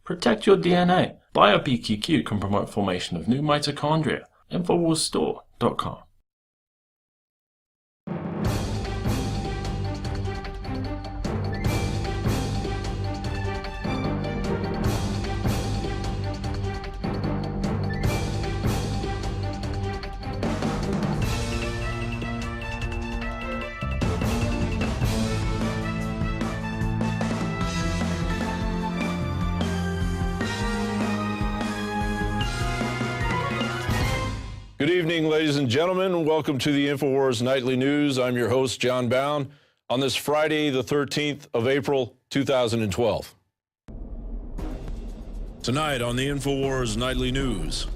Protect your DNA. BioPQQ can promote formation of new mitochondria. Infowarsstore.com. Good evening, ladies and gentlemen. Welcome to the Infowars Nightly News. I'm your host, Jon Bowne, on this Friday, the 13th of April, 2012. Tonight on the Infowars Nightly News,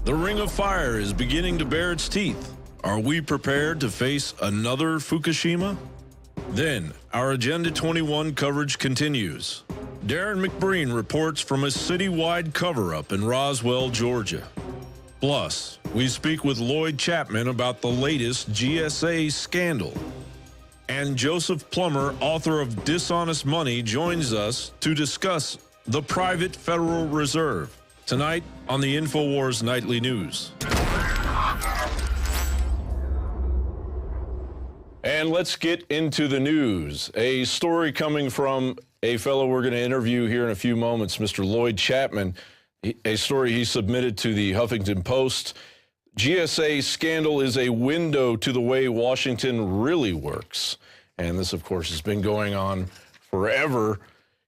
the Ring of Fire is beginning to bare its teeth. Are we prepared to face another Fukushima? Then, our Agenda 21 coverage continues. Darren McBreen reports from a citywide cover-up in Roswell, Georgia. Plus, we speak with Lloyd Chapman about the latest GSA scandal. And Joseph Plummer, author of Dishonest Money, joins us to discuss the private Federal Reserve. Tonight on the Infowars Nightly News. And let's get into the news. A story coming from a fellow we're going to interview here in a few moments, Mr. Lloyd Chapman. A story he submitted to the Huffington Post. GSA scandal is a window to the way Washington really works. And this, of course, has been going on forever.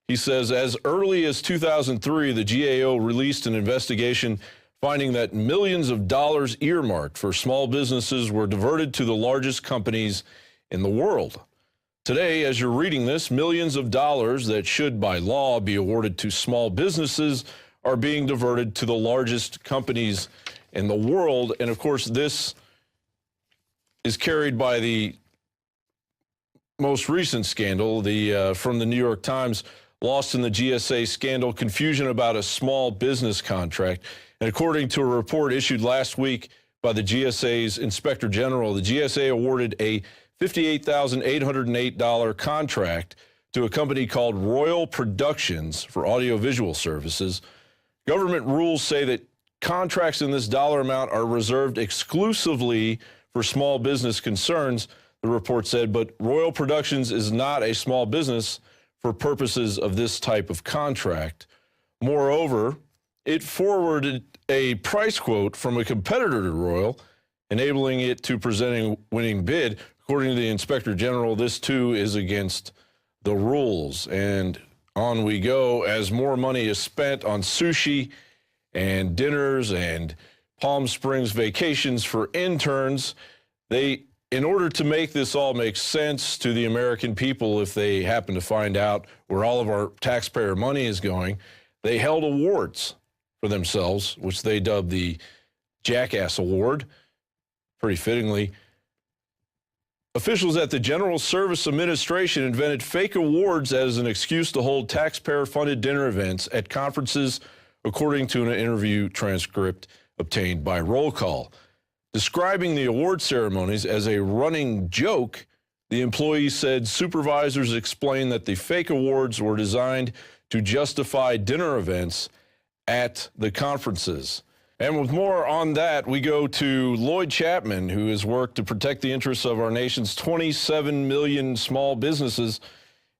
He says, as early as 2003, the GAO released an investigation finding that millions of dollars earmarked for small businesses were diverted to the largest companies in the world. Today, as you're reading this, millions of dollars that should by law be awarded to small businesses are being diverted to the largest companies in the world. And of course, this is carried by the most recent scandal, from the New York Times, lost in the GSA scandal, confusion about a small business contract. And according to a report issued last week by the GSA's Inspector General, the GSA awarded a $58,808 contract to a company called Royal Productions for audiovisual services. Government rules say that contracts in this dollar amount are reserved exclusively for small business concerns, the report said, but Royal Productions is not a small business for purposes of this type of contract. Moreover, it forwarded a price quote from a competitor to Royal, enabling it to present a winning bid. According to the Inspector General, this too is against the rules. And on we go as more money is spent on sushi and dinners and Palm Springs vacations for interns. In order to make this all make sense to the American people, if they happen to find out where all of our taxpayer money is going, they held awards for themselves, which they dubbed the Jackass Award, pretty fittingly. Officials at the General Service Administration invented fake awards as an excuse to hold taxpayer-funded dinner events at conferences, according to an interview transcript obtained by Roll Call. Describing the award ceremonies as a running joke, the employee said supervisors explained that the fake awards were designed to justify dinner events at the conferences. And with more on that, we go to Lloyd Chapman, who has worked to protect the interests of our nation's 27 million small businesses.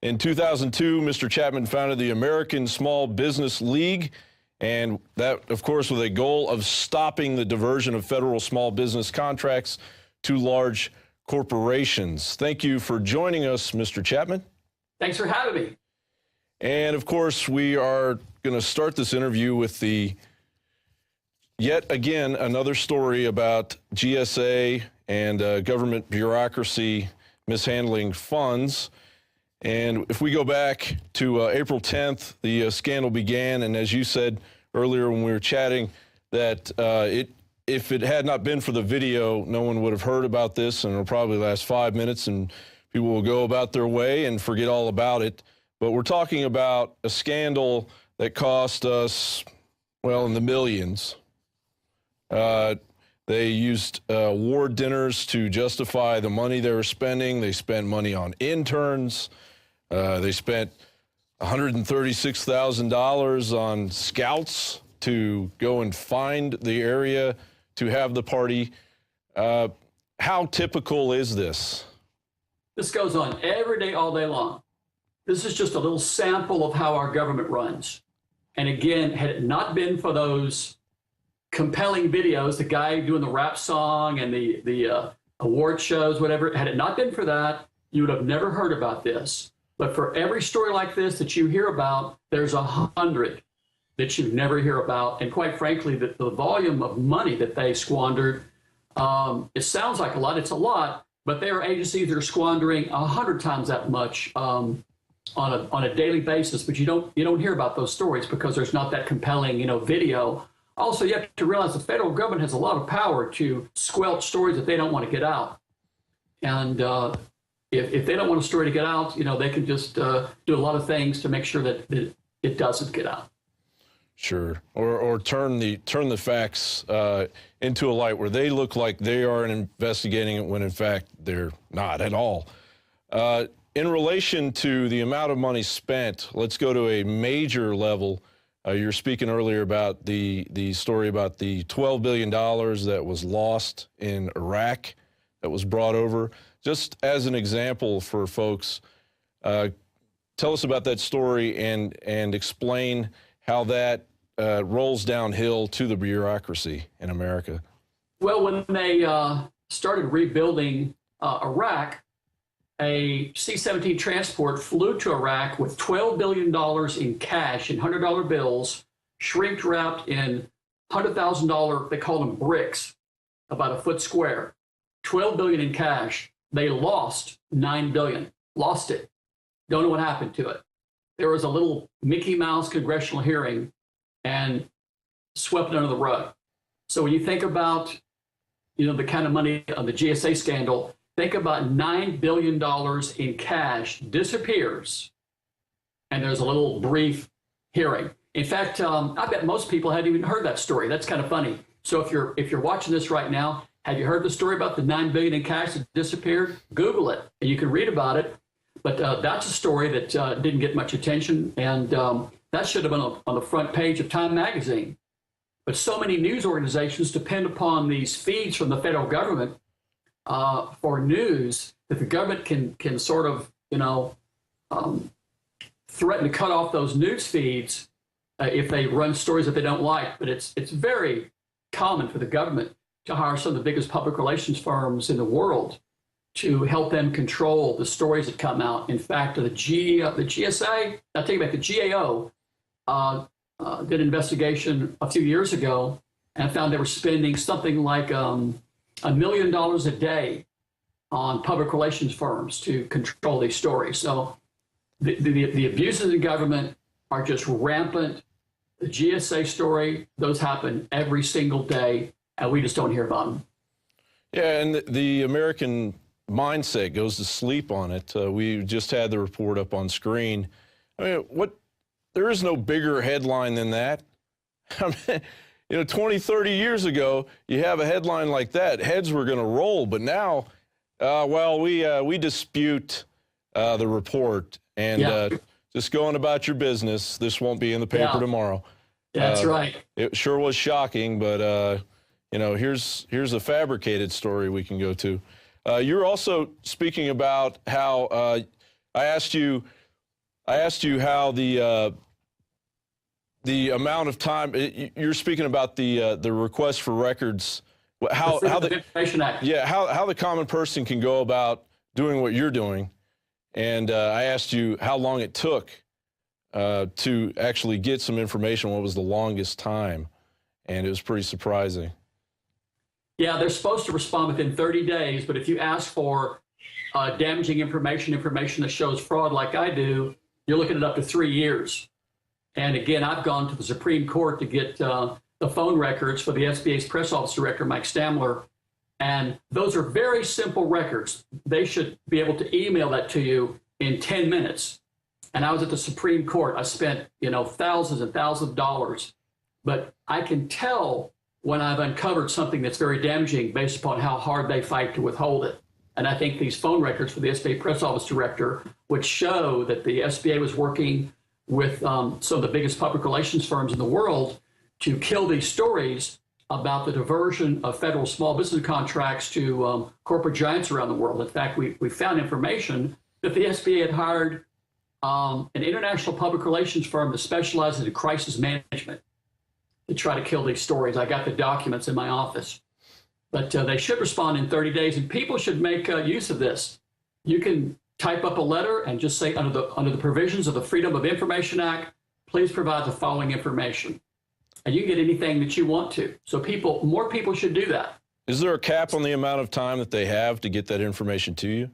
In 2002, Mr. Chapman founded the American Small Business League, and that, of course, with a goal of stopping the diversion of federal small business contracts to large corporations. Thank you for joining us, Mr. Chapman. Thanks for having me. And, of course, we are going to start this interview with yet again, another story about GSA and government bureaucracy mishandling funds. And if we go back to April 10th, the scandal began. And as you said earlier when we were chatting, that if it had not been for the video, no one would have heard about this. And it'll probably last 5 minutes and people will go about their way and forget all about it. But we're talking about a scandal that cost us, well, in the millions. They used award dinners to justify the money they were spending. They spent money on interns. They spent $136,000 on scouts to go and find the area to have the party. How typical is this? This goes on every day, all day long. This is just a little sample of how our government runs. And again, had it not been for those compelling videos, the guy doing the rap song and the award shows, whatever, had it not been for that, you would have never heard about this. But for every story like this that you hear about, there's 100 that you never hear about. And quite frankly, the volume of money that they squandered, it sounds like a lot, it's a lot, but there are agencies that are squandering 100 times that much on a daily basis. But you don't hear about those stories because there's not that compelling, video. Also, you have to realize the federal government has a lot of power to squelch stories that they don't want to get out. And if they don't want a story to get out, they can just do a lot of things to make sure that it doesn't get out. Sure, or turn the facts into a light where they look like they are investigating it when in fact they're not at all. In relation to the amount of money spent, let's go to a major level. You were speaking earlier about the story about the $12 billion that was lost in Iraq that was brought over. Just as an example for folks, tell us about that story and explain how that rolls downhill to the bureaucracy in America. Well, when they started rebuilding Iraq, a C-17 transport flew to Iraq with $12 billion in cash in $100 bills, shrink wrapped in $100,000, they call them bricks, about a foot square. $12 billion in cash. They lost $9 billion. Lost it. Don't know what happened to it. There was a little Mickey Mouse congressional hearing and swept it under the rug. So when you think about, the kind of money on the GSA scandal, think about $9 billion in cash disappears, and there's a little brief hearing. In fact, I bet most people hadn't even heard that story. That's kind of funny. So if you're watching this right now, have you heard the story about the $9 billion in cash that disappeared? Google it, and you can read about it. But that's a story that didn't get much attention, and that should have been on the front page of Time magazine. But so many news organizations depend upon these feeds from the federal government for news that the government can sort of, threaten to cut off those news feeds if they run stories that they don't like. But it's very common for the government to hire some of the biggest public relations firms in the world to help them control the stories that come out. In fact, the GSA, I take it back, the GAO did an investigation a few years ago and found they were spending something like $1 million a day on public relations firms to control these stories. So the abuses in government are just rampant. The GSA story, those happen every single day, and we just don't hear about them. Yeah, and the American mindset goes to sleep on it. We just had the report up on screen. I mean, there is no bigger headline than that. I mean, 20, 30 years ago, you have a headline like that, heads were going to roll. But now, we dispute the report and just going about your business. This won't be in the paper tomorrow. That's right. It sure was shocking, but here's a fabricated story we can go to. You're also speaking about how I asked you how the amount of time you're speaking about the request for records, how the Information Act. how the common person can go about doing what you're doing, and I asked you how long it took to actually get some information. What was the longest time? And it was pretty surprising. Yeah, they're supposed to respond within 30 days, but if you ask for damaging information that shows fraud like I do, you're looking at up to 3 years. And again, I've gone to the Supreme Court to get the phone records for the SBA's press office director, Mike Stamler. And those are very simple records. They should be able to email that to you in 10 minutes. And I was at the Supreme Court. I spent, thousands and thousands of dollars. But I can tell when I've uncovered something that's very damaging based upon how hard they fight to withhold it. And I think these phone records for the SBA press office director would show that the SBA was working with some of the biggest public relations firms in the world to kill these stories about the diversion of federal small business contracts to corporate giants around the world. In fact, we found information that the SBA had hired an international public relations firm that specializes in crisis management to try to kill these stories. I got the documents in my office. But they should respond in 30 days, and people should make use of this. You can type up a letter and just say, under the provisions of the Freedom of Information Act, please provide the following information. And you can get anything that you want to. So more people should do that. Is there a cap on the amount of time that they have to get that information to you?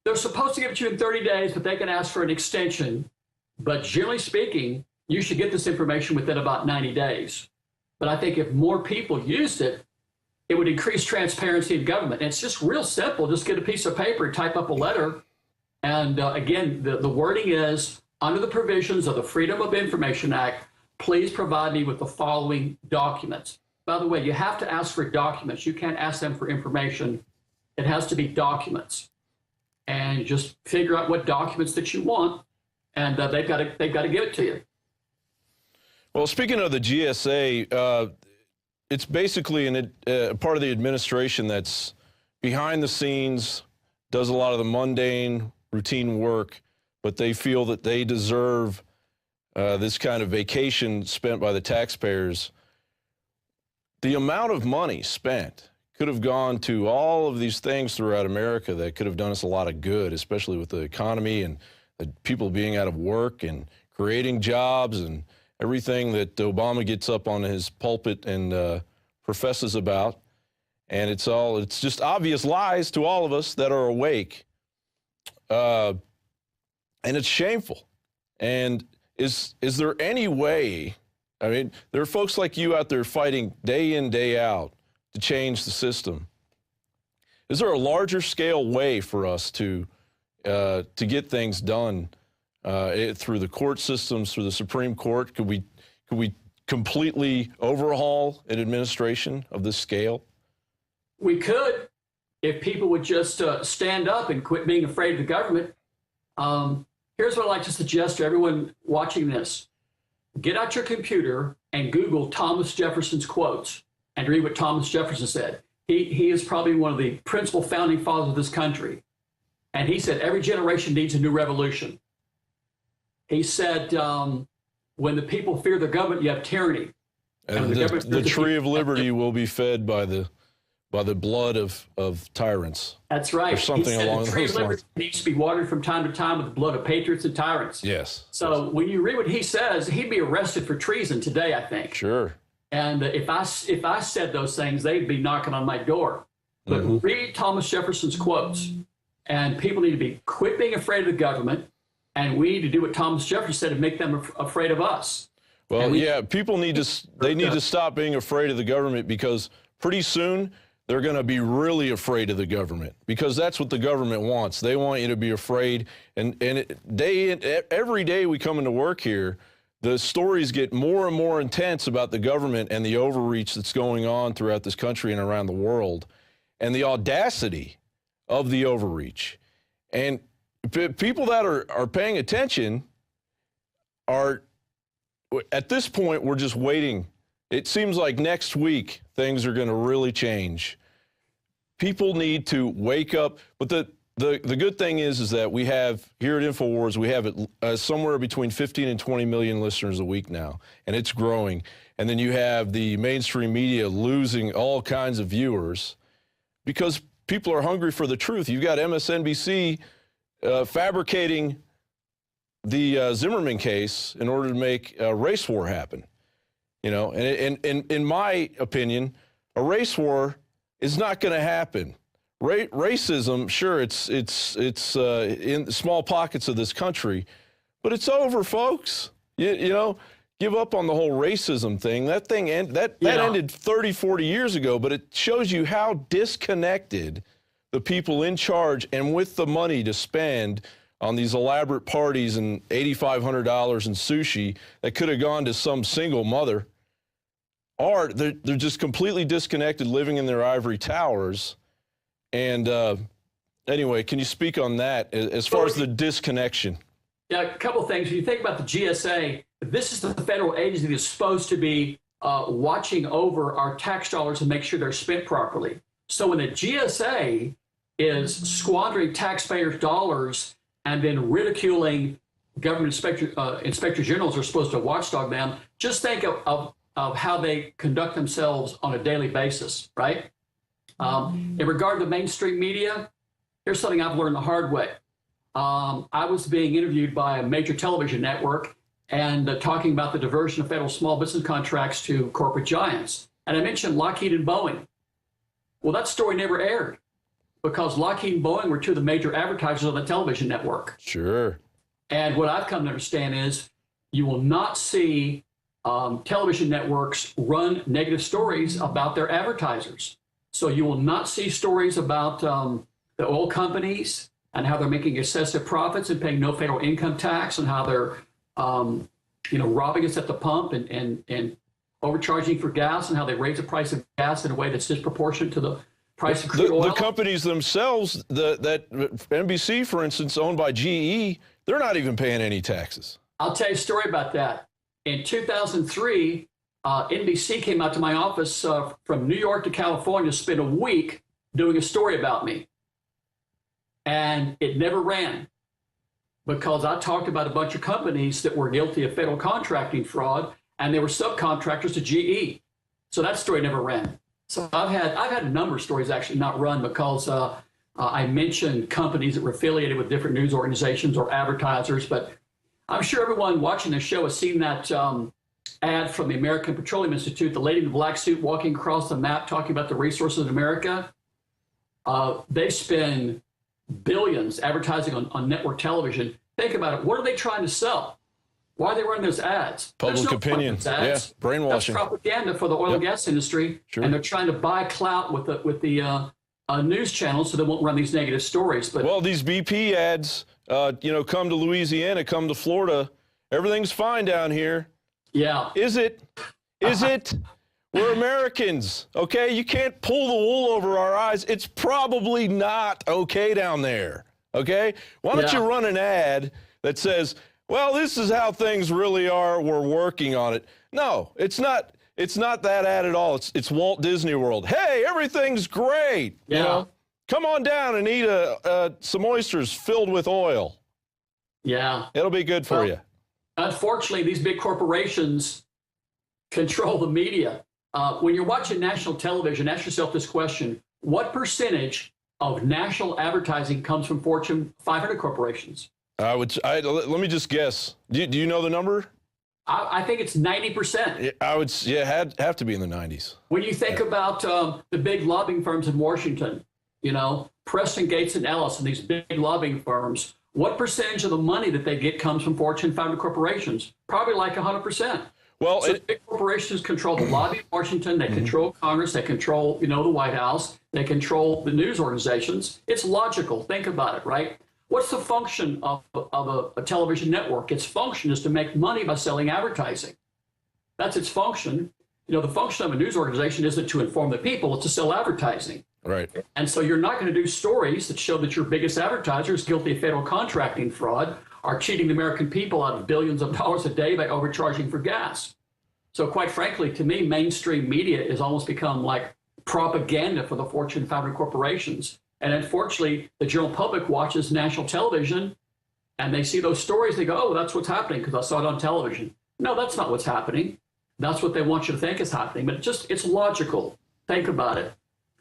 They're supposed to give it to you in 30 days, but they can ask for an extension. But generally speaking, you should get this information within about 90 days. But I think if more people used it, it would increase transparency in government. And it's just real simple. Just get a piece of paper and type up a letter. And again, the wording is, under the provisions of the Freedom of Information Act, please provide me with the following documents. By the way, you have to ask for documents. You can't ask them for information. It has to be documents. And just figure out what documents that you want, and they've got to give it to you. Well, speaking of the GSA, it's basically a part of the administration that's behind the scenes, does a lot of the mundane, routine work, but they feel that they deserve this kind of vacation spent by the taxpayers. The amount of money spent could have gone to all of these things throughout America that could have done us a lot of good, especially with the economy and the people being out of work and creating jobs and everything that Obama gets up on his pulpit and professes about. And it's just obvious lies to all of us that are awake. And it's shameful. And is there any way, I mean, there are folks like you out there fighting day in, day out to change the system. Is there a larger scale way for us to get things done through the court systems, through the Supreme Court? Could we completely overhaul an administration of this scale? We could, if people would just stand up and quit being afraid of the government. Here's what I'd like to suggest to everyone watching this. Get out your computer and Google Thomas Jefferson's quotes and read what Thomas Jefferson said. He is probably one of the principal founding fathers of this country. And he said, every generation needs a new revolution. He said, when the people fear the government, you have tyranny. And the tree of liberty will be fed by the blood of tyrants. That's right. Or something along the tree those of liberty lines. needs to be watered from time to time with the blood of patriots and tyrants. Yes. So when you read what he says, he'd be arrested for treason today, I think. Sure. And if I said those things, they'd be knocking on my door. But read Thomas Jefferson's quotes. And people need to quit being afraid of the government. And we need to do what Thomas Jefferson said and make them afraid of us. Well, yeah, people need to stop being afraid of the government, because pretty soon they're going to be really afraid of the government, because that's what the government wants. They want you to be afraid. And every day we come into work here, the stories get more and more intense about the government and the overreach that's going on throughout this country and around the world, and the audacity of the overreach. And people that are paying attention are, at this point, we're just waiting. It seems like next week things are going to really change. People need to wake up. But the good thing is that we have, here at Infowars, we have somewhere between 15 and 20 million listeners a week now, and it's growing. And then you have the mainstream media losing all kinds of viewers because people are hungry for the truth. You've got MSNBC fabricating the Zimmerman case in order to make a race war happen. You know, and in my opinion, a race war is not going to happen. Racism, sure, it's in small pockets of this country, but it's over, folks. You know, give up on the whole racism thing. That thing that ended 30, 40 years ago, but it shows you how disconnected the people in charge and with the money to spend on these elaborate parties and $8,500 in sushi that could have gone to some single mother they're just completely disconnected, living in their ivory towers. And anyway, can you speak on that as far as the disconnection? Yeah, a couple of things. When you think about the GSA, this is the federal agency that's supposed to be watching over our tax dollars and make sure they're spent properly. So when the GSA is squandering taxpayers' dollars and then ridiculing government inspector generals are supposed to watchdog them, just think of how they conduct themselves on a daily basis, right? In regard to mainstream media, here's something I've learned the hard way. I was being interviewed by a major television network and talking about the diversion of federal small business contracts to corporate giants. And I mentioned Lockheed and Boeing. Well, that story never aired because Lockheed and Boeing were two of the major advertisers on the television network. Sure. And what I've come to understand is you will not see television networks run negative stories about their advertisers. So you will not see stories about the oil companies and how they're making excessive profits and paying no federal income tax, and how they're, robbing us at the pump and overcharging for gas, and how they raise the price of gas in a way that's disproportionate to the price of crude oil. The companies themselves, that NBC, for instance, owned by GE, they're not even paying any taxes. I'll tell you a story about that. In 2003, NBC came out to my office from New York to California, spent a week doing a story about me. And it never ran because I talked about a bunch of companies that were guilty of federal contracting fraud, and they were subcontractors to GE. So that story never ran. So I've had a number of stories actually not run because I mentioned companies that were affiliated with different news organizations or advertisers. But I'm sure everyone watching this show has seen that ad from the American Petroleum Institute, the lady in the black suit walking across the map talking about the resources of America. They spend billions advertising on network television. Think about it. What are they trying to sell? Why are they running those ads? Public opinion. Yeah, brainwashing. That's propaganda for the oil and gas industry. Sure. And they're trying to buy clout with the news channels so they won't run these negative stories. But well, these BP ads, come to Louisiana, come to Florida. Everything's fine down here. Yeah. Is it? Is it? We're Americans, okay? You can't pull the wool over our eyes. It's probably not okay down there, okay? Why don't you run an ad that says, well, this is how things really are. We're working on it. No, it's not. It's not that ad at all. It's Walt Disney World. Hey, everything's great. Yeah. Come on down and eat some oysters filled with oil. Yeah. It'll be good for you. Unfortunately, these big corporations control the media. When you're watching national television, ask yourself this question: what percentage of national advertising comes from Fortune 500 corporations? Let me just guess. Do you know the number? I think it's 90%. I would, have to be in the 90s. When you think about the big lobbying firms in Washington, Preston, Gates, and Ellis, and these big lobbying firms, what percentage of the money that they get comes from Fortune 500 corporations? Probably like 100%. Well, so big corporations control the lobby in Washington. They control Congress. They control, the White House. They control the news organizations. It's logical. Think about it, right? What's the function of a television network? Its function is to make money by selling advertising. That's its function. The function of a news organization isn't to inform the people. It's to sell advertising. Right. And so you're not going to do stories that show that your biggest advertiser is guilty of federal contracting fraud, are cheating the American people out of billions of dollars a day by overcharging for gas. So quite frankly, to me, mainstream media has almost become like propaganda for the Fortune 500 corporations. And unfortunately, the general public watches national television and they see those stories. They go, oh, that's what's happening because I saw it on television. No, that's not what's happening. That's what they want you to think is happening. But it's logical. Think about it.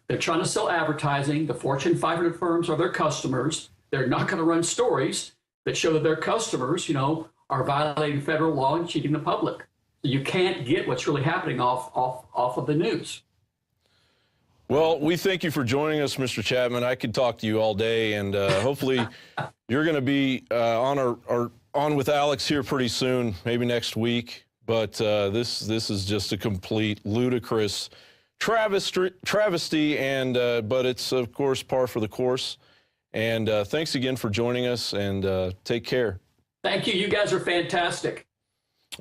They're trying to sell advertising. The Fortune 500 firms are their customers. They're not going to run stories that show that their customers, are violating federal law and cheating the public. You can't get what's really happening off of the news. Well, we thank you for joining us, Mr. Chapman. I could talk to you all day, and hopefully you're going to be on with Alex here pretty soon, maybe next week. But this is just a complete ludicrous travesty, and but it's, of course, par for the course. And thanks again for joining us, and take care. Thank you. You guys are fantastic.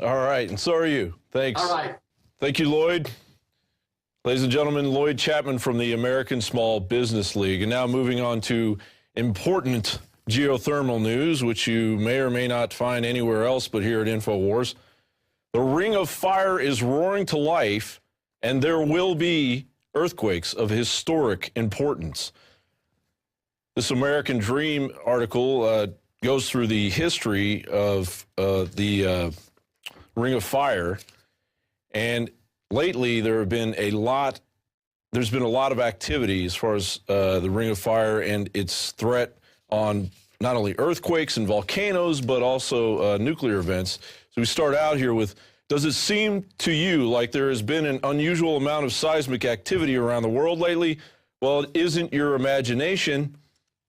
All right, and so are you. Thanks. All right. Thank you, Lloyd. Ladies and gentlemen, Lloyd Chapman from the American Small Business League. And now moving on to important geothermal news, which you may or may not find anywhere else but here at Infowars. The Ring of Fire is roaring to life, and there will be earthquakes of historic importance. This American Dream article goes through the history of the Ring of Fire, and lately there's been a lot of activity as far as the Ring of Fire and its threat on not only earthquakes and volcanoes, but also nuclear events. So we start out here with, does it seem to you like there has been an unusual amount of seismic activity around the world lately? Well, it isn't your imagination.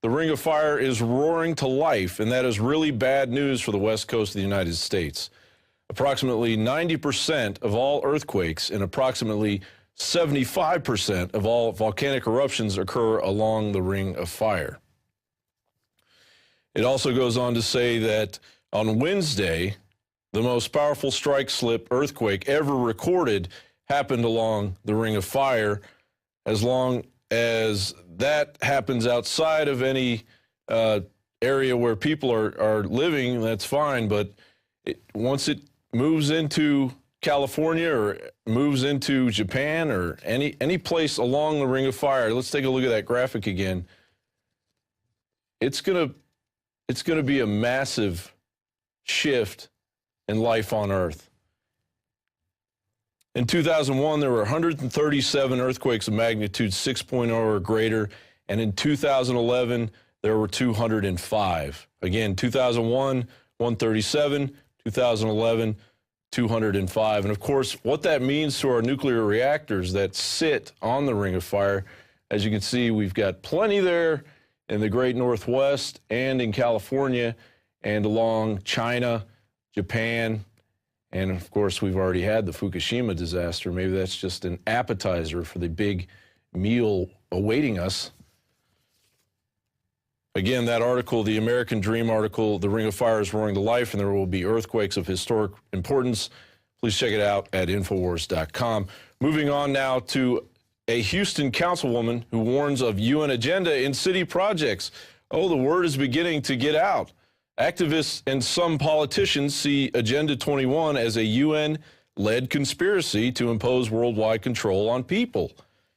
The Ring of Fire is roaring to life, and that is really bad news for the west coast of the United States. Approximately 90% of all earthquakes and approximately 75% of all volcanic eruptions occur along the Ring of Fire. It also goes on to say that on Wednesday, the most powerful strike-slip earthquake ever recorded happened along the Ring of Fire. As long as that happens outside of any area where people are living, that's fine. But once it moves into California or moves into Japan or any place along the Ring of Fire, let's take a look at that graphic again. It's gonna be a massive shift in life on Earth. In 2001, there were 137 earthquakes of magnitude 6.0 or greater, and in 2011, there were 205. Again, 2001, 137, 2011, 205. And of course, what that means to our nuclear reactors that sit on the Ring of Fire, as you can see, we've got plenty there in the Great Northwest and in California and along China, Japan, and of course, we've already had the Fukushima disaster. Maybe that's just an appetizer for the big meal awaiting us. Again, that article, the American Dream article, The Ring of Fire is roaring to life, and there will be earthquakes of historic importance. Please check it out at Infowars.com. Moving on now to a Houston councilwoman who warns of UN agenda in city projects. Oh, the word is beginning to get out. Activists and some politicians see Agenda 21 as a UN-led conspiracy to impose worldwide control on people,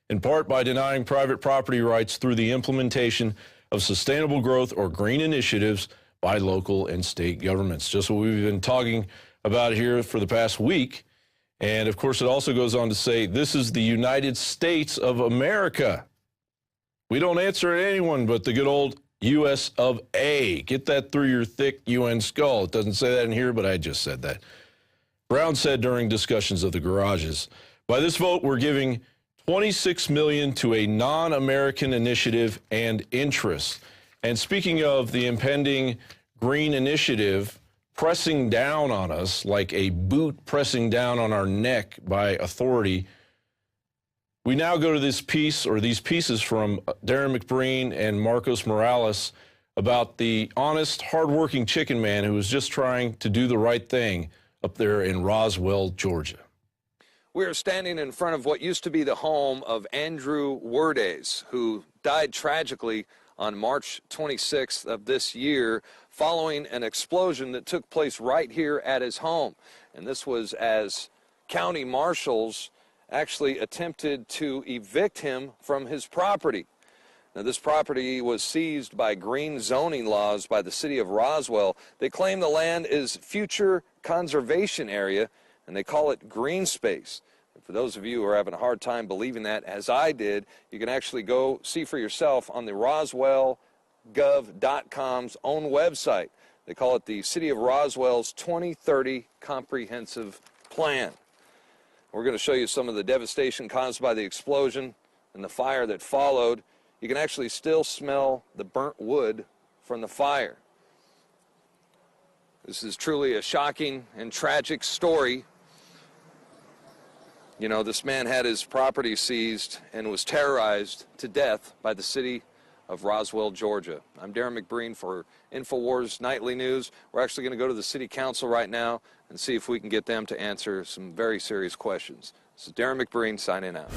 in part by denying private property rights through the implementation of sustainable growth or green initiatives by local and state governments. Just what we've been talking about here for the past week. And of course, it also goes on to say, this is the United States of America. We don't answer to anyone but the good old U.S. of A. Get that through your thick UN skull. It doesn't say that in here, but I just said that. Brown said during discussions of the garages, by this vote, we're giving $26 million to a non-American initiative and interest. And speaking of the impending green initiative pressing down on us like a boot pressing down on our neck by authority, we now go to this piece, or these pieces from Darren McBreen and Marcos Morales about the honest, hardworking chicken man who was just trying to do the right thing up there in Roswell, Georgia. We are standing in front of what used to be the home of Andrew Werdes, who died tragically on March 26th of this year following an explosion that took place right here at his home. And this was as county marshals actually attempted to evict him from his property. Now, this property was seized by green zoning laws by the city of Roswell. They claim the land is future conservation area, and they call it green space. And for those of you who are having a hard time believing that, as I did, you can actually go see for yourself on the roswellgov.com's own website. They call it the City of Roswell's 2030 Comprehensive Plan. We're going to show you some of the devastation caused by the explosion and the fire that followed. You can actually still smell the burnt wood from the fire. This is truly a shocking and tragic story. You know, this man had his property seized and was terrorized to death by the city of Roswell, Georgia. I'm Darren McBreen for Infowars Nightly News. We're actually going to go to the city council right now and see if we can get them to answer some very serious questions. This is Darren McBreen signing out.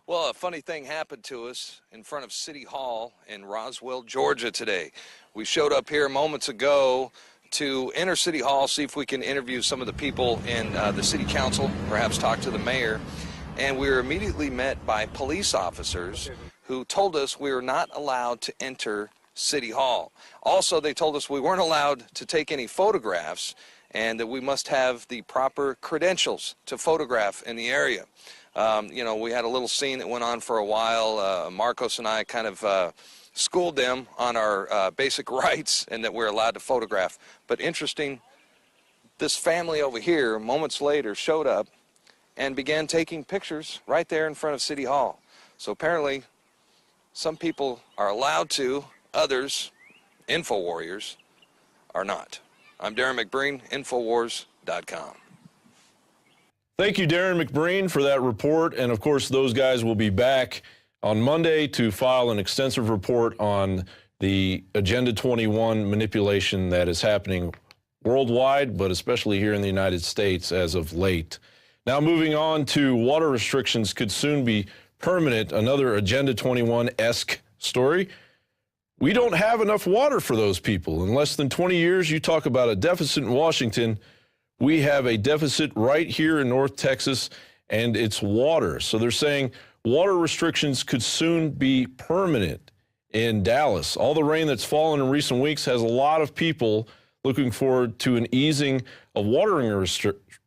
Well, Well, a funny thing happened to us in front of City Hall in Roswell, Georgia today. We showed up here moments ago to enter City Hall, see if we can interview some of the people in the City Council, perhaps talk to the mayor. And we were immediately met by police officers who told us we were not allowed to enter City Hall. Also, they told us we weren't allowed to take any photographs and that we must have the proper credentials to photograph in the area. You know, we had a little scene that went on for a while. Marcos and I kind of schooled them on our basic rights and that we're allowed to photograph. But interesting, this family over here, moments later, showed up and began taking pictures right there in front of City Hall. So apparently, some people are allowed to, others, info warriors, are not. I'm Darren McBreen, Infowars.com. Thank you, Darren McBreen, for that report. And, of course, those guys will be back on Monday to file an extensive report on the Agenda 21 manipulation that is happening worldwide, but especially here in the United States as of late. Now, moving on to water restrictions could soon be permanent, another Agenda 21-esque story. We don't have enough water for those people. In less than 20 years, you talk about a deficit in Washington. We have a deficit right here in North Texas, and it's water. So they're saying water restrictions could soon be permanent in Dallas. All the rain that's fallen in recent weeks has a lot of people looking forward to an easing of watering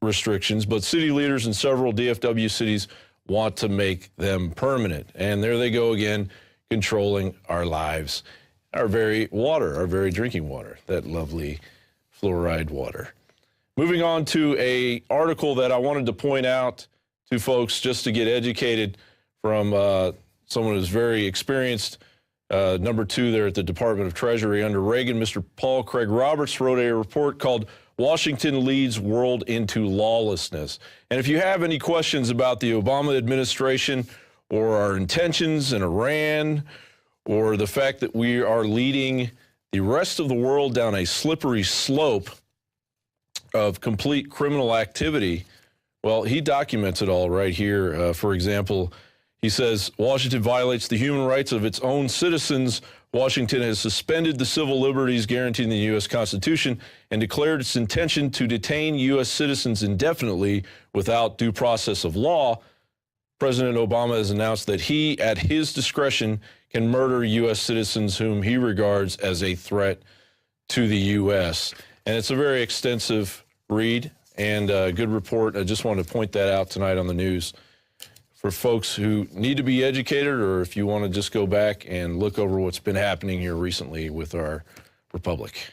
restrictions, but city leaders in several DFW cities want to make them permanent. And there they go again, controlling our lives, our very water, our very drinking water, that lovely fluoride water. Moving on to an article that I wanted to point out to folks just to get educated from someone who's very experienced, number 2 there at the Department of Treasury under Reagan, Mr. Paul Craig Roberts, wrote a report called Washington Leads World into Lawlessness. And if you have any questions about the Obama administration or our intentions in Iran or the fact that we are leading the rest of the world down a slippery slope of complete criminal activity, well, he documents it all right here. For example, he says, Washington violates the human rights of its own citizens. Washington has suspended the civil liberties guaranteed in the U.S. Constitution and declared its intention to detain U.S. citizens indefinitely without due process of law. President Obama has announced that he, at his discretion, can murder U.S. citizens whom he regards as a threat to the U.S. And it's a very extensive read and a good report. I just wanted to point that out tonight on the news for folks who need to be educated, or if you want to just go back and look over what's been happening here recently with our republic.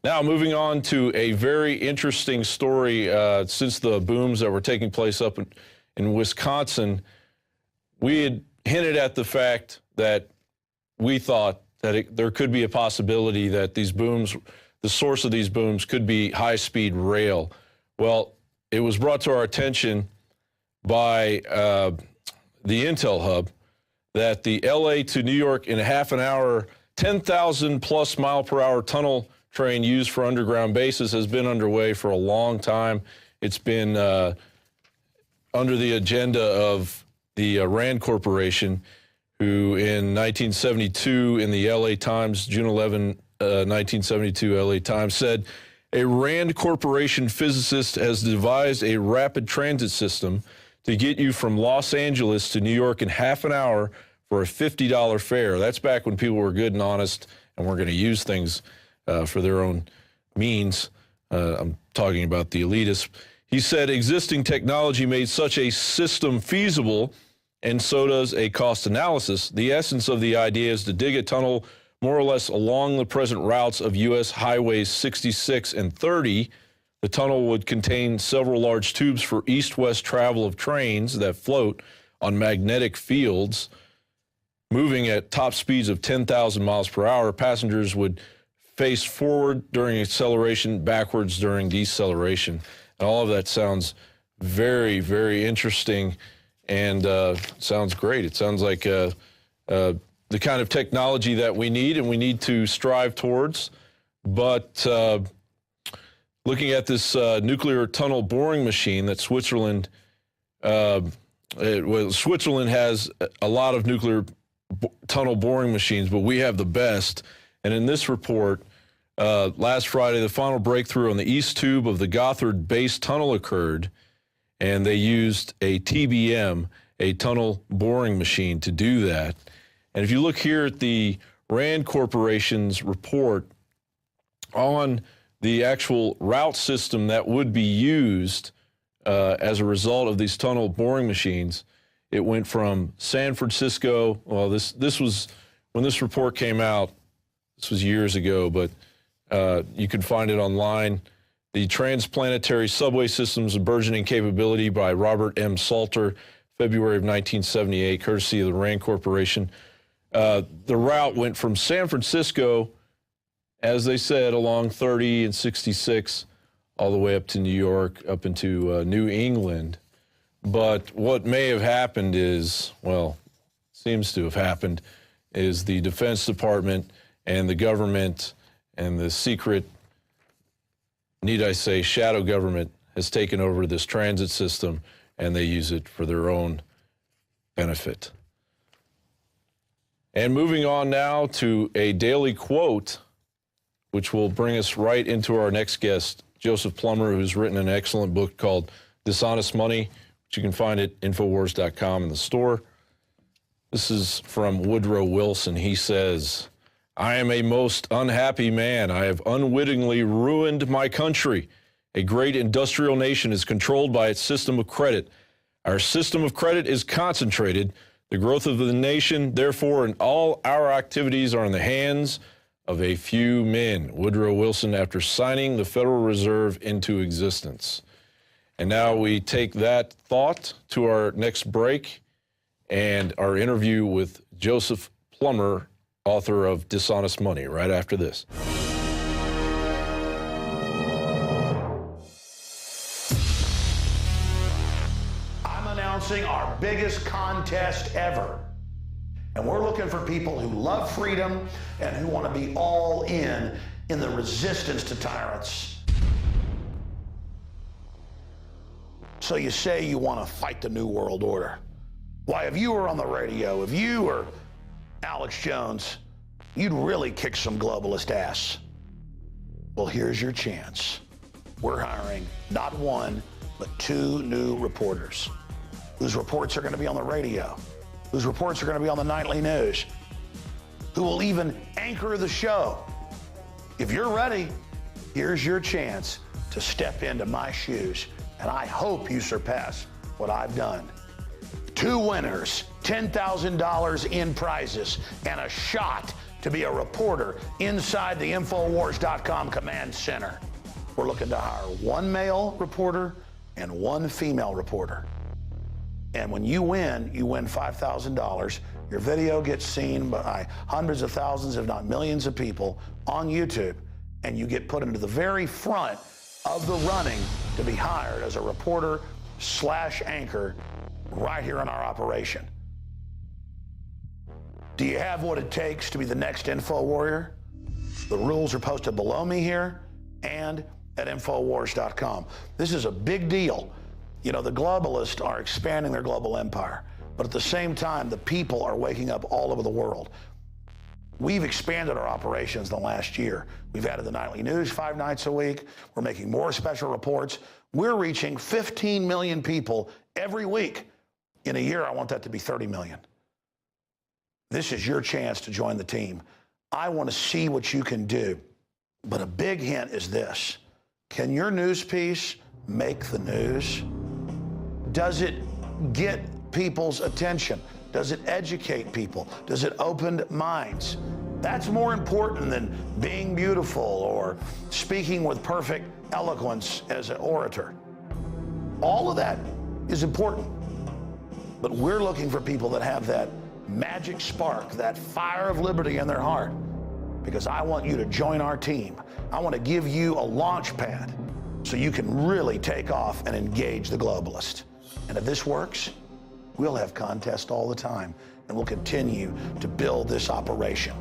Now, moving on to a very interesting story. Since the booms that were taking place up in Wisconsin, we had hinted at the fact that we thought that there could be a possibility that these booms, the source of these booms, could be high-speed rail. Well, it was brought to our attention by the Intel Hub that the LA to New York in a half an hour, 10,000 plus mile per hour tunnel train used for underground bases has been underway for a long time. It's been under the agenda of the Rand Corporation, who in 1972 in the LA Times, June 11, 1972 LA Times said, a Rand Corporation physicist has devised a rapid transit system to get you from Los Angeles to New York in half an hour for a $50 fare. That's back when people were good and honest and were going to use things for their own means. I'm talking about the elitists. He said existing technology made such a system feasible, and so does a cost analysis. The essence of the idea is to dig a tunnel more or less along the present routes of U.S. highways 66 and 30. The tunnel would contain several large tubes for east-west travel of trains that float on magnetic fields. Moving at top speeds of 10,000 miles per hour, passengers would face forward during acceleration, backwards during deceleration. And all of that sounds very, very interesting and sounds great. It sounds like the kind of technology that we need and we need to strive towards. But looking at this nuclear tunnel boring machine that Switzerland Switzerland has a lot of nuclear tunnel boring machines, but we have the best. And in this report, last Friday, the final breakthrough on the east tube of the Gotthard base tunnel occurred, and they used a TBM, a tunnel boring machine, to do that. And if you look here at the Rand Corporation's report on the actual route system that would be used as a result of these tunnel boring machines, it went from San Francisco. Well, this was when this report came out. This was years ago, but you can find it online. The Transplanetary Subway Systems of Burgeoning Capability by Robert M. Salter, February of 1978, courtesy of the Rand Corporation. The route went from San Francisco, as they said, along 30 and 66, all the way up to New York, up into New England. But what may have happened is, well, seems to have happened, is the Defense Department and the government and the secret, need I say, shadow government has taken over this transit system, and they use it for their own benefit. And moving on now to a daily quote, which will bring us right into our next guest, Joseph Plummer, who's written an excellent book called Dishonest Money, which you can find at Infowars.com in the store. This is from Woodrow Wilson. He says, "I am a most unhappy man. I have unwittingly ruined my country. A great industrial nation is controlled by its system of credit. Our system of credit is concentrated. The growth of the nation, therefore, and all our activities are in the hands of a few men." Woodrow Wilson, after signing the Federal Reserve into existence. And now we take that thought to our next break and our interview with Joseph Plummer, author of Dishonest Money, right after this. I'm announcing our biggest contest ever. And we're looking for people who love freedom and who want to be all in the resistance to tyrants. So you say you want to fight the New World Order. Why, if you were on the radio, if you were Alex Jones, you'd really kick some globalist ass. Well, here's your chance. We're hiring not one, but 2 new reporters whose reports are going to be on the radio, whose reports are going to be on the nightly news, who will even anchor the show. If you're ready, here's your chance to step into my shoes, and I hope you surpass what I've done. 2 winners, $10,000 in prizes, and a shot to be a reporter inside the Infowars.com command center. We're looking to hire 1 male reporter and 1 female reporter. And when you win $5,000. Your video gets seen by hundreds of thousands, if not millions of people on YouTube, and you get put into the very front of the running to be hired as a reporter / anchor right here in our operation. Do you have what it takes to be the next Info Warrior? The rules are posted below me here and at Infowars.com. This is a big deal. You know, the globalists are expanding their global empire, but at the same time, the people are waking up all over the world. We've expanded our operations in the last year. We've added the nightly news 5 nights a week. We're making more special reports. We're reaching 15 million people every week. In a year, I want that to be 30 million. This is your chance to join the team. I want to see what you can do. But a big hint is this. Can your news piece make the news? Does it get people's attention? Does it educate people? Does it open minds? That's more important than being beautiful or speaking with perfect eloquence as an orator. All of that is important. But we're looking for people that have that magic spark, that fire of liberty in their heart, because I want you to join our team. I want to give you a launch pad so you can really take off and engage the globalist. And if this works, we'll have contests all the time, and we'll continue to build this operation.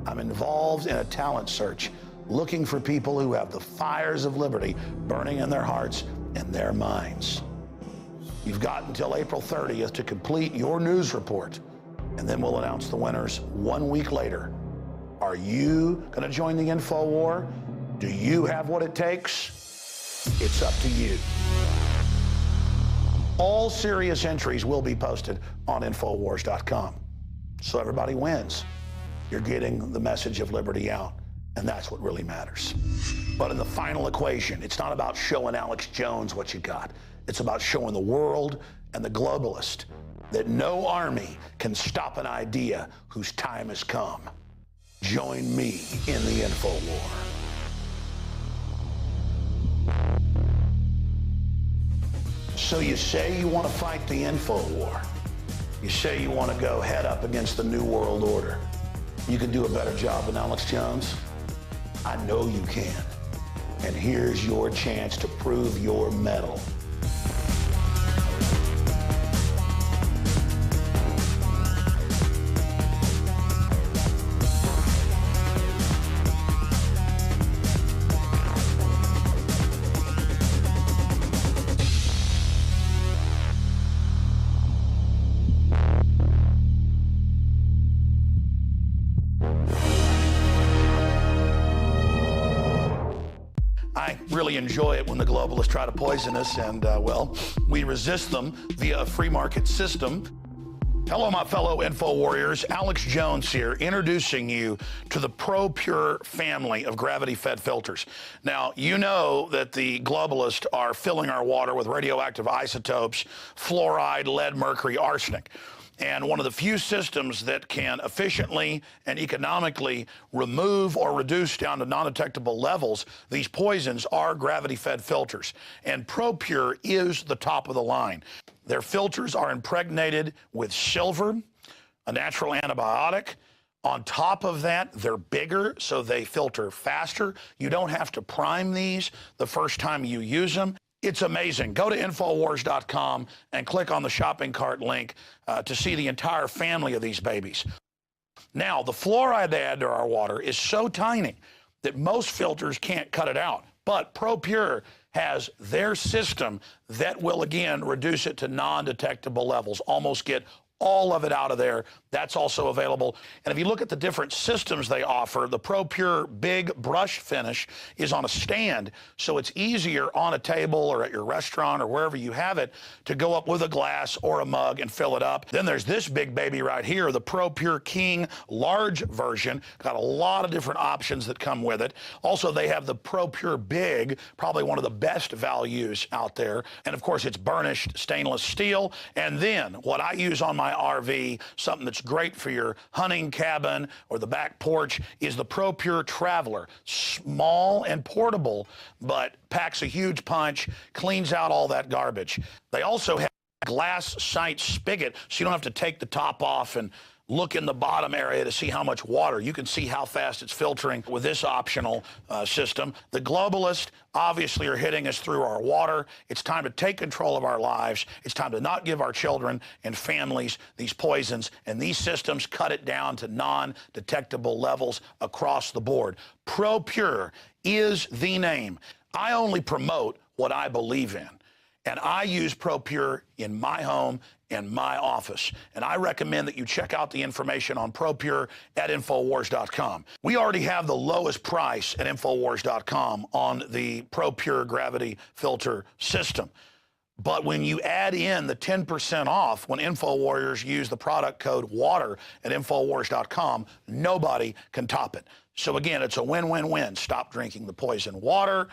I'm involved in a talent search, looking for people who have the fires of liberty burning in their hearts and their minds. You've got until April 30th to complete your news report, and then we'll announce the winners 1 week later. Are you going to join the InfoWar? Do you have what it takes? It's up to you. All serious entries will be posted on Infowars.com. So everybody wins. You're getting the message of liberty out, and that's what really matters. But in the final equation, it's not about showing Alex Jones what you got. It's about showing the world and the globalist that no army can stop an idea whose time has come. Join me in the InfoWar. So you say you want to fight the InfoWar. You say you want to go head up against the New World Order. You can do a better job than Alex Jones? I know you can. And here's your chance to prove your mettle. I really enjoy it when the globalists try to poison us, and, well, we resist them via a free market system. Hello, my fellow Info Warriors. Alex Jones here, introducing you to the ProPure family of gravity-fed filters. Now, you know that the globalists are filling our water with radioactive isotopes, fluoride, lead, mercury, arsenic. And one of the few systems that can efficiently and economically remove or reduce down to non-detectable levels these poisons are gravity-fed filters. And ProPure is the top of the line. Their filters are impregnated with silver, a natural antibiotic. On top of that, they're bigger, so they filter faster. You don't have to prime these the first time you use them. It's amazing. Go to Infowars.com and click on the shopping cart link to see the entire family of these babies. Now, the fluoride they add to our water is so tiny that most filters can't cut it out. But ProPure has their system that will, again, reduce it to non-detectable levels, almost get all of it out of there. That's also available. And if you look at the different systems they offer, the ProPure Big Brush Finish is on a stand, so it's easier on a table or at your restaurant or wherever you have it to go up with a glass or a mug and fill it up. Then there's this big baby right here, the ProPure King large version. Got a lot of different options that come with it. Also, they have the ProPure Big, probably one of the best values out there. And of course, it's burnished stainless steel. And then what I use on my RV, something that's great for your hunting cabin or the back porch, is the ProPure Traveler. Small and portable, but packs a huge punch, cleans out all that garbage. They also have a glass sight spigot, so you don't have to take the top off and look in the bottom area to see how much water. You can see how fast it's filtering with this optional system. The globalists obviously are hitting us through our water. It's time to take control of our lives. It's time to not give our children and families these poisons, and these systems cut it down to non-detectable levels across the board. ProPure is the name. I only promote what I believe in, and I use ProPure in my home and my office. And I recommend that you check out the information on ProPure at Infowars.com. We already have the lowest price at Infowars.com on the ProPure gravity filter system. But when you add in the 10% off when InfoWarriors use the product code WATER at Infowars.com, nobody can top it. So again, it's a win-win-win. Stop drinking the poison water,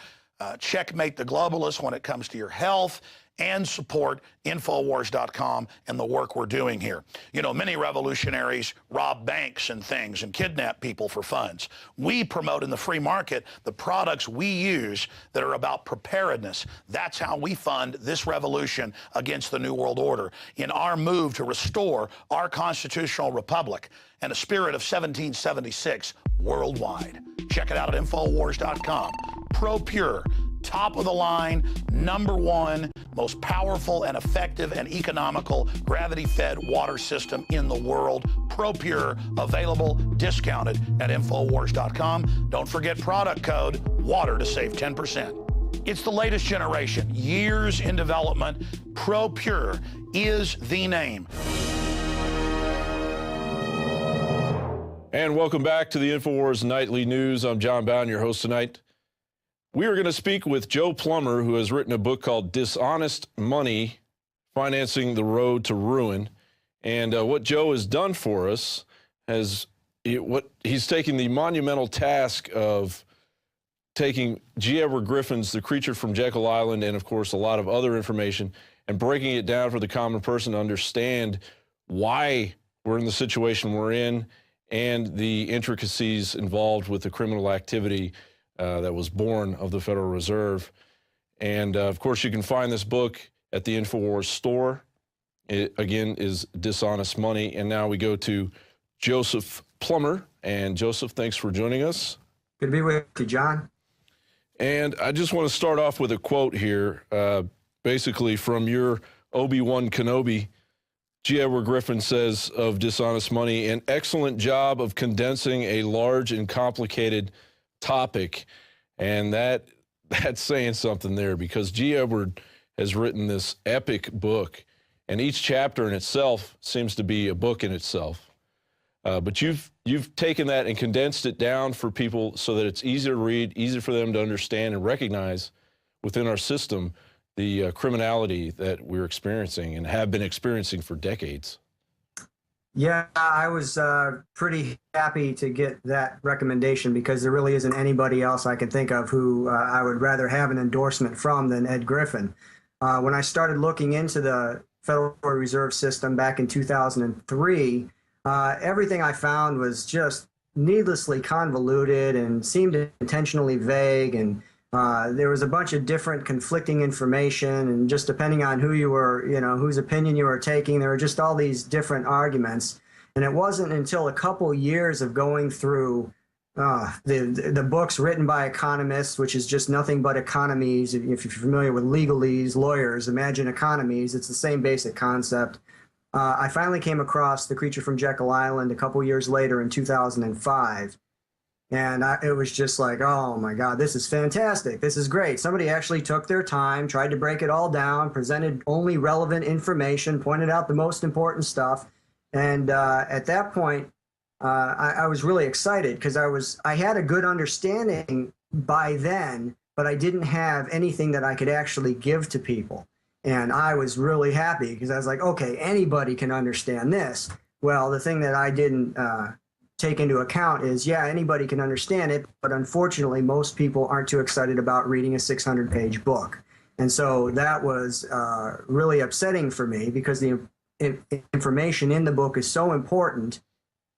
checkmate the globalists when it comes to your health, and support Infowars.com and the work we're doing here. You know, many revolutionaries rob banks and things and kidnap people for funds. We promote in the free market the products we use that are about preparedness. That's how we fund this revolution against the New World Order in our move to restore our constitutional republic and a spirit of 1776 worldwide. Check it out at Infowars.com. ProPure, top of the line, #1, most powerful and effective and economical gravity-fed water system in the world. ProPure, available, discounted at Infowars.com. Don't forget product code WATER to save 10%. It's the latest generation, years in development. ProPure is the name. And welcome back to the Infowars Nightly News. I'm Jon Bowne, your host tonight. We are going to speak with Joe Plummer, who has written a book called Dishonest Money, Financing the Road to Ruin. And what Joe has done for us he's taken the monumental task of taking G. Edward Griffin's The Creature from Jekyll Island and, of course, a lot of other information and breaking it down for the common person to understand why we're in the situation we're in and the intricacies involved with the criminal activity that was born of the Federal Reserve. And, of course, you can find this book at the Infowars store. It, again, is Dishonest Money. And now we go to Joseph Plummer. And, Joseph, thanks for joining us. Good to be with you, John. And I just want to start off with a quote here, basically from your Obi-Wan Kenobi. G. Edward Griffin says of Dishonest Money, an excellent job of condensing a large and complicated topic. And that's saying something there, because G. Edward has written this epic book, and each chapter in itself seems to be a book in itself. But you've taken that and condensed it down for people so that it's easy to read, easy for them to understand and recognize within our system the criminality that we're experiencing and have been experiencing for decades. Yeah, I was pretty happy to get that recommendation, because there really isn't anybody else I can think of who I would rather have an endorsement from than Ed Griffin. When I started looking into the Federal Reserve System back in 2003, everything I found was just needlessly convoluted and seemed intentionally vague, and there was a bunch of different conflicting information, and just depending on who you were, whose opinion you were taking, there were just all these different arguments. And it wasn't until a couple years of going through the books written by economists, which is just nothing but economies. If you're familiar with legalese, lawyers, imagine economies. It's the same basic concept. I finally came across The Creature from Jekyll Island a couple years later in 2005. And it was just like, oh my God, this is fantastic. This is great. Somebody actually took their time, tried to break it all down, presented only relevant information, pointed out the most important stuff. And at that point, I was really excited, because I had a good understanding by then, but I didn't have anything that I could actually give to people. And I was really happy, because I was like, okay, anybody can understand this. Well, the thing that I didn't take into account is, yeah, anybody can understand it, but unfortunately, most people aren't too excited about reading a 600-page book. And so that was really upsetting for me, because the information in the book is so important,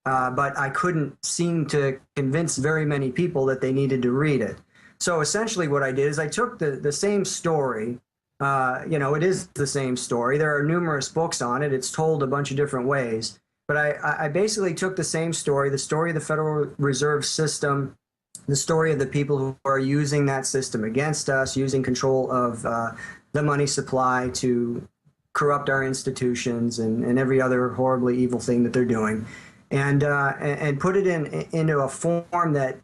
but I couldn't seem to convince very many people that they needed to read it. So essentially what I did is I took the same story. It is the same story. There are numerous books on it. It's told a bunch of different ways. But I basically took the same story, the story of the Federal Reserve System, the story of the people who are using that system against us, using control of the money supply to corrupt our institutions and every other horribly evil thing that they're doing, and put it into a form that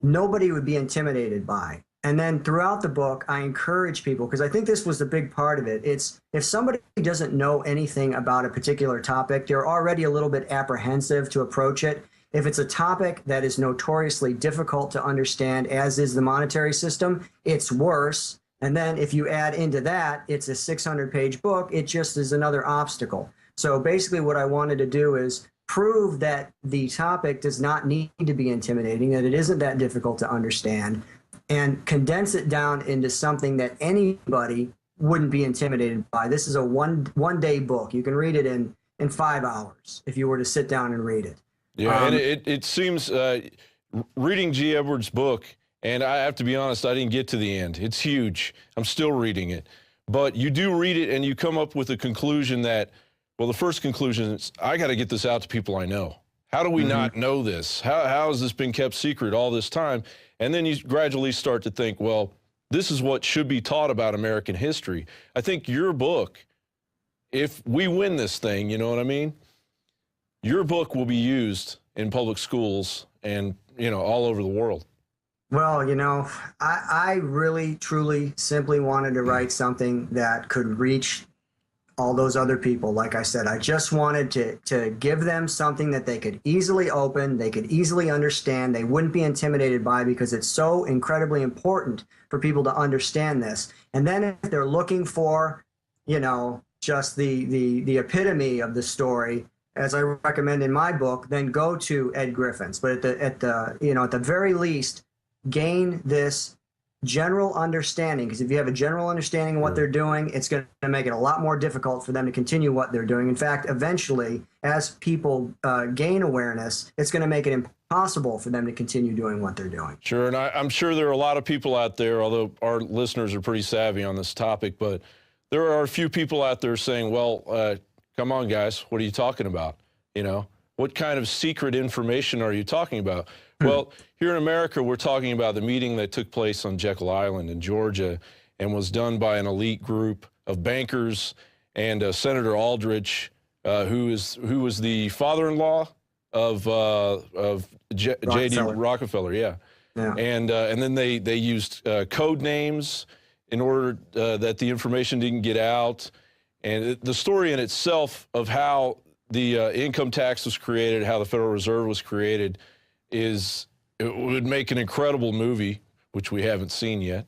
nobody would be intimidated by. And then throughout the book, I encourage people, because I think this was the big part of it. It's, if somebody doesn't know anything about a particular topic, they're already a little bit apprehensive to approach it. If it's a topic that is notoriously difficult to understand, as is the monetary system, it's worse. And then if you add into that, it's a 600-page book, it just is another obstacle. So basically what I wanted to do is prove that the topic does not need to be intimidating, that it isn't that difficult to understand, and condense it down into something that anybody wouldn't be intimidated by. This is a one-day book. You can read it in 5 hours if you were to sit down and read it. Yeah, and it seems, reading G. Edwards' book, and I have to be honest, I didn't get to the end. It's huge. I'm still reading it. But you do read it, and you come up with a conclusion that, well, the first conclusion is, I got to get this out to people I know. How do we not know this? How has this been kept secret all this time? And then you gradually start to think, well, this is what should be taught about American history. I think your book, if we win this thing, you know what I mean? Your book will be used in public schools and, all over the world. Well, I really, truly, simply wanted to write something that could reach all those other people. Like I said, I just wanted to give them something that they could easily open, they could easily understand, they wouldn't be intimidated by, because it's so incredibly important for people to understand this. And then if they're looking for, just the epitome of the story, as I recommend in my book, then go to Ed Griffin's. But at the very least, gain this general understanding, because if you have a general understanding of what they're doing, it's going to make it a lot more difficult for them to continue what they're doing. In fact, eventually, as people gain awareness, it's going to make it impossible for them to continue doing what they're doing. Sure, and I'm sure there are a lot of people out there, although our listeners are pretty savvy on this topic, but there are a few people out there saying, well, come on, guys, what are you talking about? What kind of secret information are you talking about? Well, here in America, we're talking about the meeting that took place on Jekyll Island in Georgia and was done by an elite group of bankers and Senator Aldrich, who was the father-in-law of J.D. Rockefeller, yeah. And then they used code names in order that the information didn't get out. And the story in itself of how the income tax was created, how the Federal Reserve was created, it would make an incredible movie, which we haven't seen yet.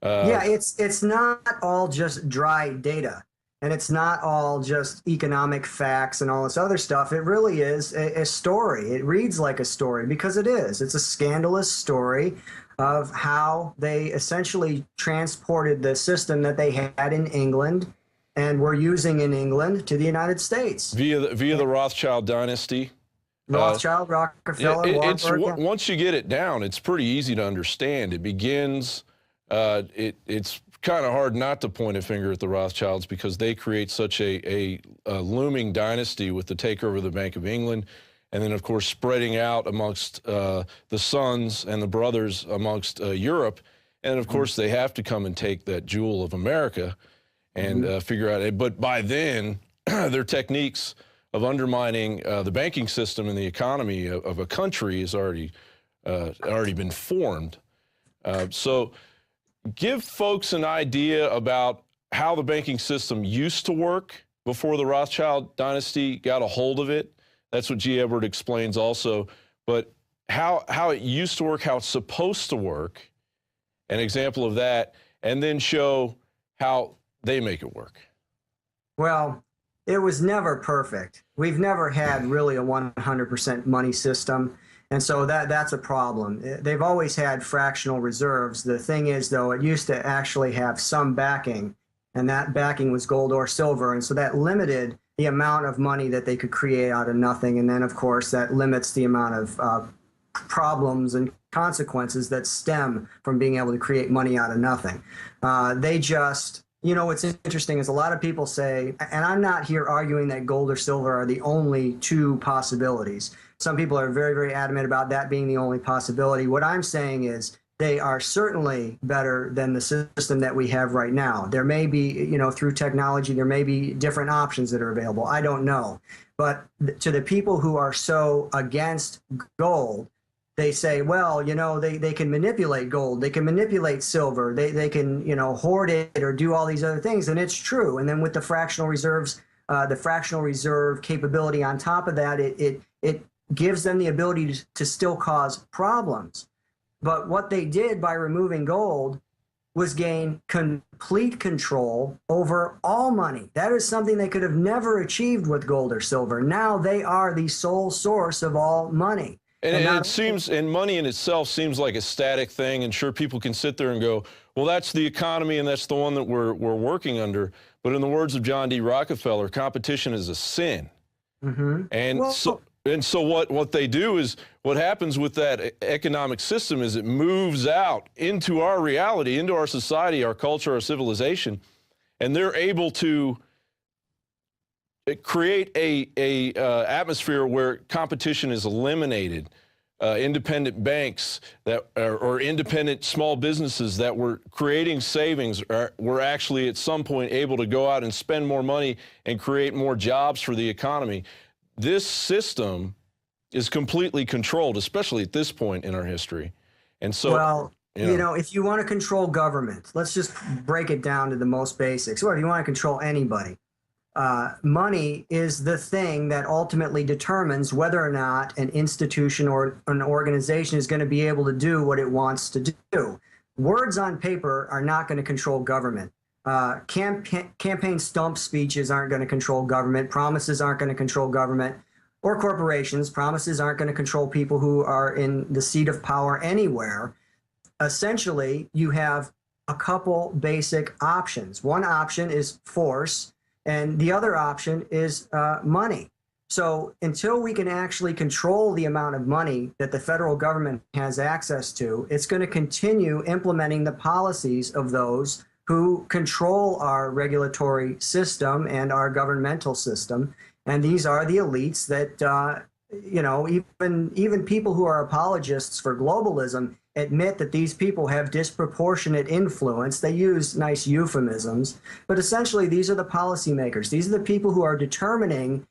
Yeah, it's not all just dry data, and it's not all just economic facts and all this other stuff. It really is a story. It reads like a story because it is. It's a scandalous story of how they essentially transported the system that they had in England and were using in England to the United States. Via the Rothschild dynasty. Rothschild, Rockefeller, once you get it down, it's pretty easy to understand. It begins, it's kind of hard not to point a finger at the Rothschilds because they create such a looming dynasty with the takeover of the Bank of England, and then, of course, spreading out amongst the sons and the brothers amongst Europe. And, of course, they have to come and take that jewel of America and figure out it. But by then, their techniques of undermining the banking system and the economy of a country has already been formed. So give folks an idea about how the banking system used to work before the Rothschild dynasty got a hold of it. That's what G. Edward explains also. But how it used to work, how it's supposed to work, an example of that, and then show how they make it work. Well, it was never perfect. We've never had really a 100% money system. And so that's a problem. They've always had fractional reserves. The thing is, though, it used to actually have some backing, and that backing was gold or silver. And so that limited the amount of money that they could create out of nothing. And then, of course, that limits the amount of problems and consequences that stem from being able to create money out of nothing. They just... what's interesting is a lot of people say, and I'm not here arguing that gold or silver are the only two possibilities. Some people are very, very adamant about that being the only possibility. What I'm saying is they are certainly better than the system that we have right now. There may be, through technology, there may be different options that are available. I don't know. But to the people who are so against gold, they say, well, they can manipulate gold, they can manipulate silver, they can, hoard it or do all these other things, and it's true. And then with the fractional reserves, the fractional reserve capability on top of that, it gives them the ability to still cause problems. But what they did by removing gold was gain complete control over all money. That is something they could have never achieved with gold or silver. Now they are the sole source of all money. And it seems, and money in itself seems like a static thing, and sure, people can sit there and go, well, that's the economy and that's the one that we're working under. But in the words of John D. Rockefeller, competition is a sin. And so what they do is, what happens with that economic system is it moves out into our reality, into our society, our culture, our civilization, and they're able to create a atmosphere where competition is eliminated. Independent banks that or independent small businesses that were creating savings were actually at some point able to go out and spend more money and create more jobs for the economy. This system is completely controlled, especially at this point in our history. And so, well, if you want to control government, let's just break it down to the most basics. Or if you want to control anybody, money is the thing that ultimately determines whether or not an institution or an organization is going to be able to do what it wants to do. Words on paper are not going to control government. Campaign stump speeches aren't going to control government. Promises aren't going to control government or corporations. Promises aren't going to control people who are in the seat of power anywhere. Essentially, you have a couple basic options. One option is force, and the other option is money. So until we can actually control the amount of money that the federal government has access to, it's going to continue implementing the policies of those who control our regulatory system and our governmental system. And these are the elites that, even people who are apologists for globalism admit that these people have disproportionate influence. They use nice euphemisms, but essentially these are the policymakers. These are the people who are determining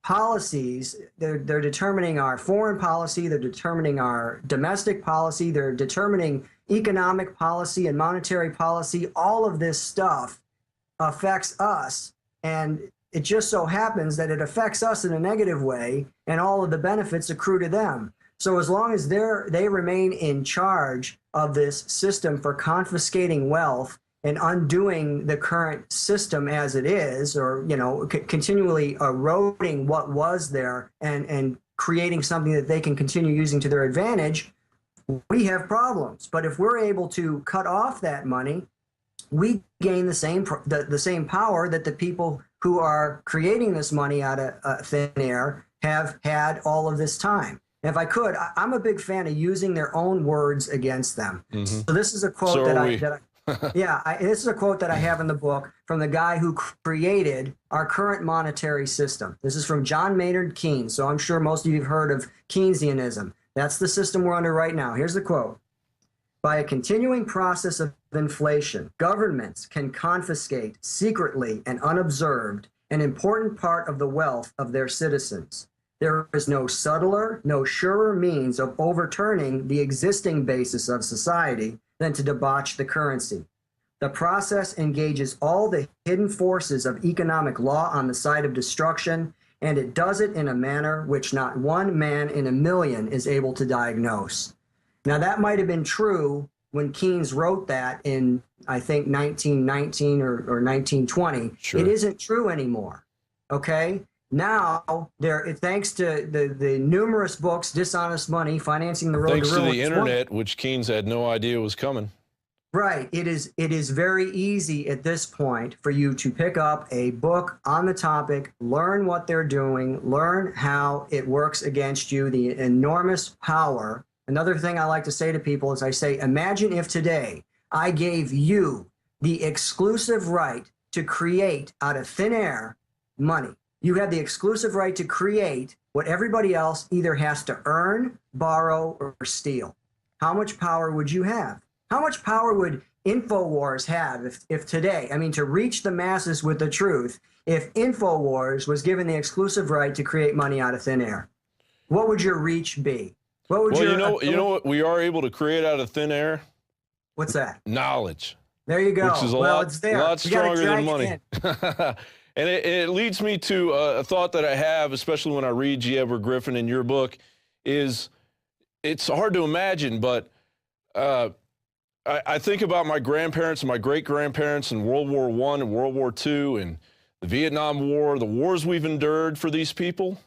policies. They're determining our foreign policy. They're determining our domestic policy. They're determining economic policy and monetary policy. All of this stuff affects us, and it just so happens that it affects us in a negative way, and all of the benefits accrue to them. So as long as they remain in charge of this system for confiscating wealth and undoing the current system as it is, or continually eroding what was there and creating something that they can continue using to their advantage, we have problems. But if we're able to cut off that money, we gain the same power that the people who are creating this money out of thin air have had all of this time. And if I could, I'm a big fan of using their own words against them. Mm-hmm. So this is a quote this is a quote that I have in the book from the guy who created our current monetary system. This is from John Maynard Keynes. So I'm sure most of you have heard of Keynesianism. That's the system we're under right now. Here's the quote. By a continuing process of inflation, governments can confiscate secretly and unobserved an important part of the wealth of their citizens. There is no subtler, no surer means of overturning the existing basis of society than to debauch the currency. The process engages all the hidden forces of economic law on the side of destruction, and it does it in a manner which not one man in a million is able to diagnose. Now, that might have been true when Keynes wrote that in, I think, 1919 or 1920. Sure. It isn't true anymore, okay? Now, thanks to the numerous books, Dishonest Money, Financing the Road to Ruin. Thanks to the internet, which Keynes had no idea was coming. Right. It is very easy at this point for you to pick up a book on the topic, learn what they're doing, learn how it works against you, the enormous power. Another thing I like to say to people is I say, imagine if today I gave you the exclusive right to create out of thin air money. You have the exclusive right to create what everybody else either has to earn, borrow, or steal. How much power would you have? How much power would Infowars have if today, to reach the masses with the truth, if Infowars was given the exclusive right to create money out of thin air? What would your reach be? What would you know what we are able to create out of thin air? What's that? Knowledge. There you go. Which is it's there. a lot stronger than money. And it leads me to a thought that I have, especially when I read G. Edward Griffin in your book, is it's hard to imagine, but I think about my grandparents and my great-grandparents in World War I and World War II and the Vietnam War, the wars we've endured for these people.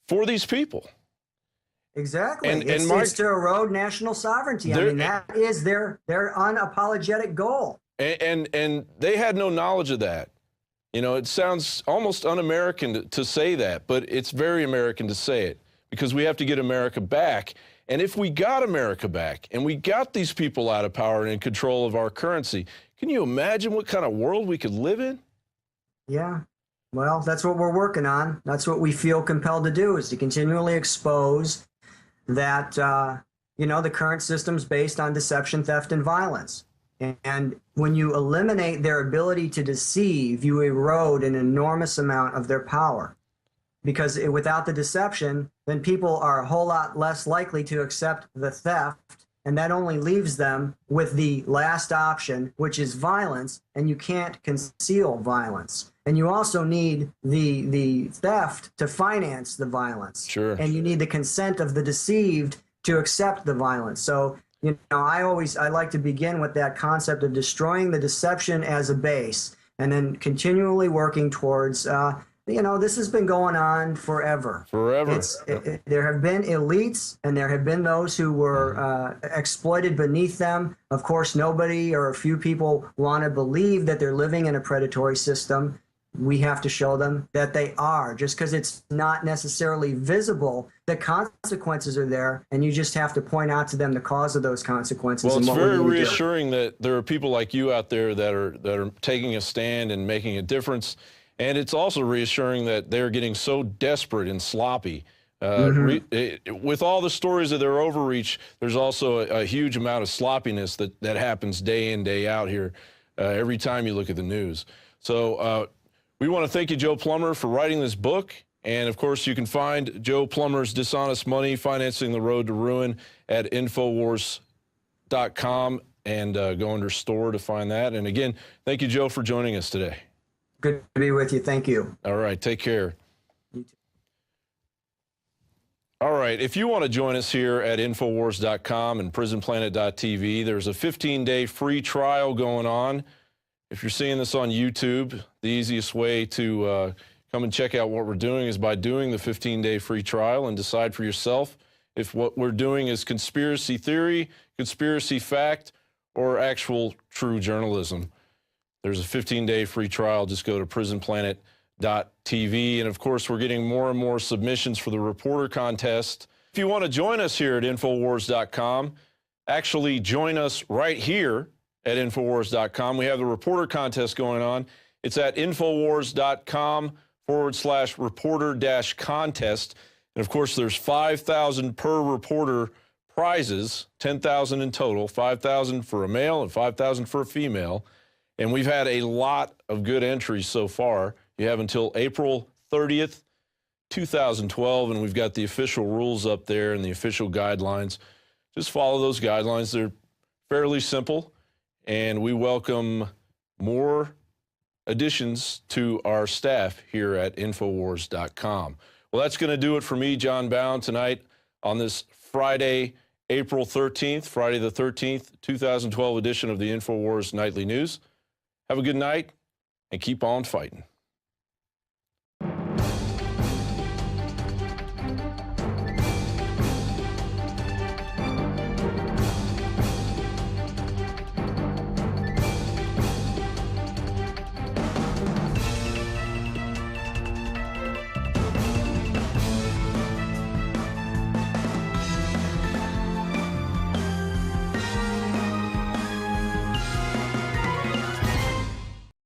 For these people. Exactly. It's to erode national sovereignty. That is their unapologetic goal. And they had no knowledge of that. It sounds almost un-American to say that, but it's very American to say it because we have to get America back. And if we got America back and we got these people out of power and in control of our currency, can you imagine what kind of world we could live in? Yeah. Well, that's what we're working on. That's what we feel compelled to do, is to continually expose that, the current system's based on deception, theft, and violence. And when you eliminate their ability to deceive, you erode an enormous amount of their power. because without the deception, then people are a whole lot less likely to accept the theft. And that only leaves them with the last option, which is violence, and you can't conceal violence. And you also need the theft to finance the violence. Sure. And you need the consent of the deceived to accept the violence. So, you know, I like to begin with that concept of destroying the deception as a base, and then continually working towards, you know, this has been going on forever. Forever. There have been elites, and there have been those who were exploited beneath them. Of course, nobody or a few people want to believe that they're living in a predatory system. We have to show them that they are. Just because it's not necessarily visible, the consequences are there, and you just have to point out to them the cause of those consequences. Well, and it's what we very need to do. reassuring that there are people like you out there that are taking a stand and making a difference. And it's also reassuring that they're getting so desperate and sloppy. With all the stories of their overreach, there's also a huge amount of sloppiness that happens day in, day out here every time you look at the news. So we want to thank you, Joe Plummer, for writing this book. And, of course, you can find Joe Plummer's Dishonest Money, Financing the Road to Ruin at Infowars.com and go under store to find that. And, again, thank you, Joe, for joining us today. Good to be with you. Thank you. All right. Take care. You too. All right. If you want to join us here at Infowars.com and PrisonPlanet.tv, there's a 15-day free trial going on. If you're seeing this on YouTube, the easiest way to come and check out what we're doing is by doing the 15-day free trial and decide for yourself if what we're doing is conspiracy theory, conspiracy fact, or actual true journalism. There's a 15-day free trial. Just go to PrisonPlanet.tv. And, of course, we're getting more and more submissions for the reporter contest. If you want to join us here at Infowars.com, actually join us right here at Infowars.com. We have the reporter contest going on. It's at Infowars.com/reporter-contest. And, of course, there's 5,000 per reporter prizes, 10,000 in total, 5,000 for a male and 5,000 for a female. And we've had a lot of good entries so far. You have until April 30th, 2012, and we've got the official rules up there and the official guidelines. Just follow those guidelines. They're fairly simple, and we welcome more additions to our staff here at Infowars.com. Well, that's going to do it for me, Jon Bowne, tonight on this Friday, April 13th, Friday the 13th, 2012 edition of the Infowars Nightly News. Have a good night and keep on fighting.